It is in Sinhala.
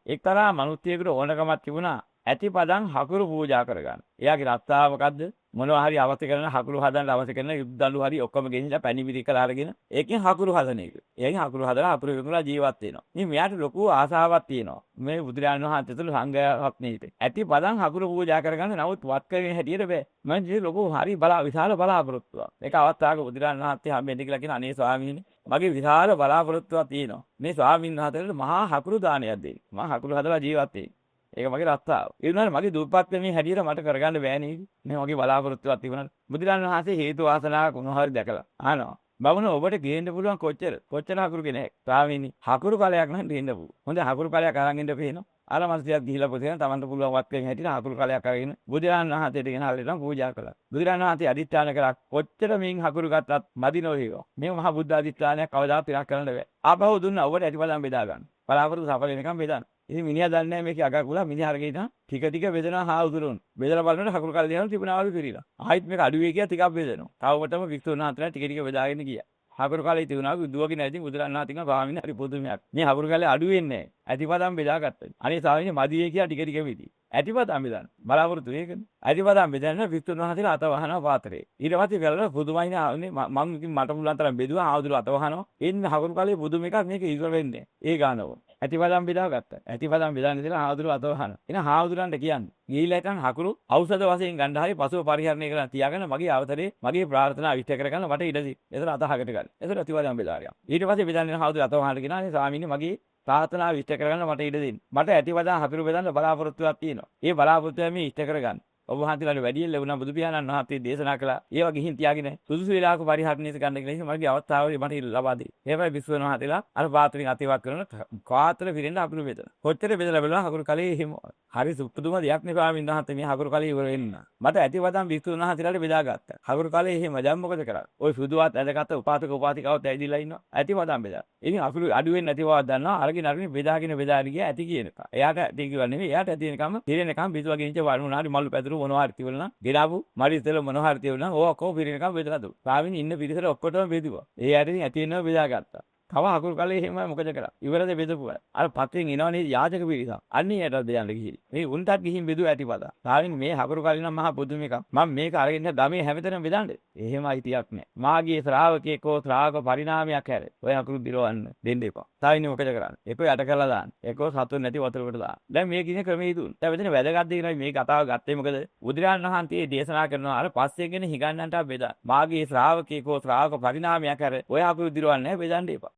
එක්තරා මනුස්සයෙකුට ඕනකමක් තිබුණා ඇතිපදන් හකුරු පූජා කරගන්න. එයාගේ රස්තාව මොකද්ද? මොනවා හරි අවශ්‍ය කරන හකුරු හදන්න අවශ්‍ය කරන යුද්ධලු හරි ඔක්කොම ගෙනිලා පැණි කරලා අරගෙන ඒකෙන් හකුරු හදන එක. ඒකෙන් හකුරු හදලා අපුරු විකුණලා ජීවත් වෙනවා. ඉතින් මෙයාට ලොකු ආසාවක් තියෙනවා. මේ බුදුරජාණන් වහන්සේ තුළ සංඝයාත් නේද. ඇතිපදන් හකුරු පූජා කරගන්න නමුත් වත් කරගෙන හැටියට බෑ. මම ජී ලොකු හරි විශාල බලාපොරොත්තුවක්. ඒක අවස්ථාවක බුදුරජාණන් වහන්සේ හම්බෙන්න කියලා කියන අනේ ස්වාමීනි මගේ විශාල බලාපොරොත්තුවක් තියෙනවා. මේ ස්වාමීන් වහන්සේට මහා හකුරු දානයක් දෙන්න. මම හකුරු හදලා ජීවත් වෙන්න. ඒක මගේ රස්තාව. ඒ වුණාට මගේ දුප්පත් වෙමින් හැටියට මට කරගන්න බෑ නේද? මේ මගේ බලාපොරොත්තුවක් තිබුණාට බුදුරජාණන් වහන්සේ හේතු වාසනාවක් මොනවා හරි දැකලා අහනවා. බමුණ ඔබට ගේන්න පුළුවන් කොච්චර හකුරු කෙනෙක්? ස්වාමීනි හකුරු කලයක් නම් දෙන්න පුළුවන්. හොඳ හකුරු කලයක් අරන් ඉන්න පේනවා. අර මනසියක් ගිහිලා පුතේන තමන්ට පුළුවන් වත් වෙන හැටියට හකුරු කලයක් අරගෙන බුදුරජාණන් වහන්සේට ගෙනල්ලා පූජා කළා. බුදුරජාණන් වහන්සේ අදිස්ථාන කරා කොච්චර මින් හකුරු ගත්තත් මදි නොවේවා. මේ මහා බුද්ධ අදිස්ථානයක් කවදාත් ඉරක් කරන්න බෑ. ආපහු දුන්නා ඔබට ඇතිපදම් බෙදා ගන්න. බලාපොරොත්තු සඵල වෙනකම් බෙදන්න. ඉතින් මිනිහා දන්නේ නැහැ මේකේ අගකුලා මිනිහා අරගෙන ඉතින් ටික බෙදනවා හා උදුරුන්. බෙදලා බලනකොට හකුරු කල් දෙනවා තිබුණාවලු පිරීලා. ආයිත් මේක අඩු වෙයි කියලා ටිකක් බෙදනවා. තවමටම වික්තුන් වහන්සේලා ටික බෙදාගෙන ගියා. හකුරු කාලේ තිබුණා දුවගෙන ඇවිත් බුදුරණන් වහන්සේ ස්වාමීන් හරි පුදුමයක්. මේ හකුරු කාලේ අඩු වෙන්නේ නැහැ. ඇතිපදම් බෙදාගත්තා. අනේ ස්වාමීන් මදියේ කියලා ටික වෙදී. ඇතිපදම් බෙදන්න. බලාපොරොත්තු වේකනේ. ඇතිපදම් බෙදන්න වික්තුන් වහන්සේලා අත වහනවා පාත්‍රේ. ඊට පස්සේ වෙලලා පුදුමයිනේ මම ඉතින් මට පුළුවන් තරම් බෙදුවා ආවුදුල අත වහනවා. එන්න හකුරු කාලේ පුදුම එකක් මේක ඉවර වෙන්නේ. ඒ ගානව. ඇතිපදම් බෙදාගත්තා. ඇතිපදම් බෙදාගෙන ඉඳලා ආවුදුල අත වහනවා. එන ආවුදුලන්ට කියන්නේ ගිහිලා හිටන් හකුරු ඖෂධ වශයෙන් ගන්න හරි පසුව පරිහරණය කරලා තියාගෙන මගේ අවතරේ මගේ ප්‍රාර්ථනා ඉෂ්ට කරගන්න මට ඉඩ දී. ඒතර අතහකට ගන්න. ඒතර ඇතිපදම් බෙදාරියා. ඊට පස්සේ බෙදන්නේ ආවුදුල අත වහනට කියනවා ස්වාමීනි මගේ ප්‍රාර්ථනා ඉෂ්ට කරගන්න මට ඉඩ දෙන්න. මට ඇතිපදම් හකුරු බෙදන්න බලාපොරොත්තුවක් තියෙනවා. ඒ බලාපොරොත්තුව මේ ඉෂ්ට කරගන්න. ඔබ වහන්සේලාට වැඩියෙන් ලැබුණා බුදු පියාණන් වහන්සේ දේශනා කළා. ඒවා ගිහින් තියාගෙන සුදුසු වෙලාවක පරිහරණය ගන්න කියලා මගේ අවස්ථාවේදී මට ලබා දෙයි. එහෙමයි විශ්වන වහන්සේලා අර පාත්‍රයෙන් අතිවක් කරන කාතර පිරෙන්න අපිට බෙදලා. කොච්චර බෙදලා බලනවා හකුරු කලේ එහෙම. හරි සුප්පුදුම දෙයක් නේ ස්වාමීන් වහන්සේ මේ හකුරු කලේ ඉවර වෙන්න. මට ඇතිවදම් විශ්වන වහන්සේලාට බෙදාගත්තා. හකුරු කලේ එහෙම දැන් මොකද කරන්නේ? ওই සුදුවත් ඇදගත්ත උපාසක උපාසිකාවත් ඇවිදලා ඉන්නවා. ඇතිවදම් බෙදා. ඉතින් අකුරු අඩු වෙන්නේ නැතිවවත් දන්නවා. අරගෙන බෙදාගෙන ගියා ඇති කියන එක. එයාට ඇති කිව්වා නෙමෙයි. එයාට ඇති වෙනකම් පිරෙනකම් බිසුවගේ ඉච්ච වරුණාරි මල්ලු පැදුරු මොනවා හරි තිබුණා. ගෙනාවු මරිතල මොනවා හරි තිබුණා. ඕක ඔක්කොම පිරෙනකම් බෙදලා දුන්නා. ස්වාමීන් ඉන්න පිරිසට ඔක්කොටම බෙදුවා. ඒ ඇටින් ඇති වෙනව බෙදාගත්තා. තව හකුරු කලේ එහෙම මොකද කරා? ඉවරද බෙදපුවා. අර පත්‍රයෙන් එනවනේ යාජක පිරිසක්. අන්නේ යටත් දෙයන්න ගිහින්. මේ උන්ටත් ගිහින් බෙදුවා ඇතිපදා. ස්වාමීන් මේ හකුරු කලේ නම් මහා බුදුම එකක්. මම මේක අරගෙන ගමේ හැමතැනම බෙදන්නේ. එහෙමයි තියක් නෑ. මාගේ ශ්‍රාවකයෙක්ෝ ශ්‍රාවක පරිණාමයක් හැර. ඔය හකුරු දිරවන්න දෙන්න එපා. ස්වාමීන් මොකද කරන්නේ? ඒක යට කරලා දාන්න. ඒකෝ සතුන් නැති වතුරකට දාන්න. දැන් මේ කිසිම ක්‍රමයේ දුන්න. දැන් මෙතන වැදගත් දේ නයි මේ කතාව ගත්තේ මොකද? බුදුරජාණන් වහන්සේ දේශනා කරනවා අර පස්සෙන් ගෙන හිගන්නන්ට බෙදා. මාගේ ශ්‍රාවකයෙක්ෝ ශ්‍රාවක පරිණාමයක් හැර. ඔය හකුරු දිරවන්නේ නැහැ බෙදන්න එපා.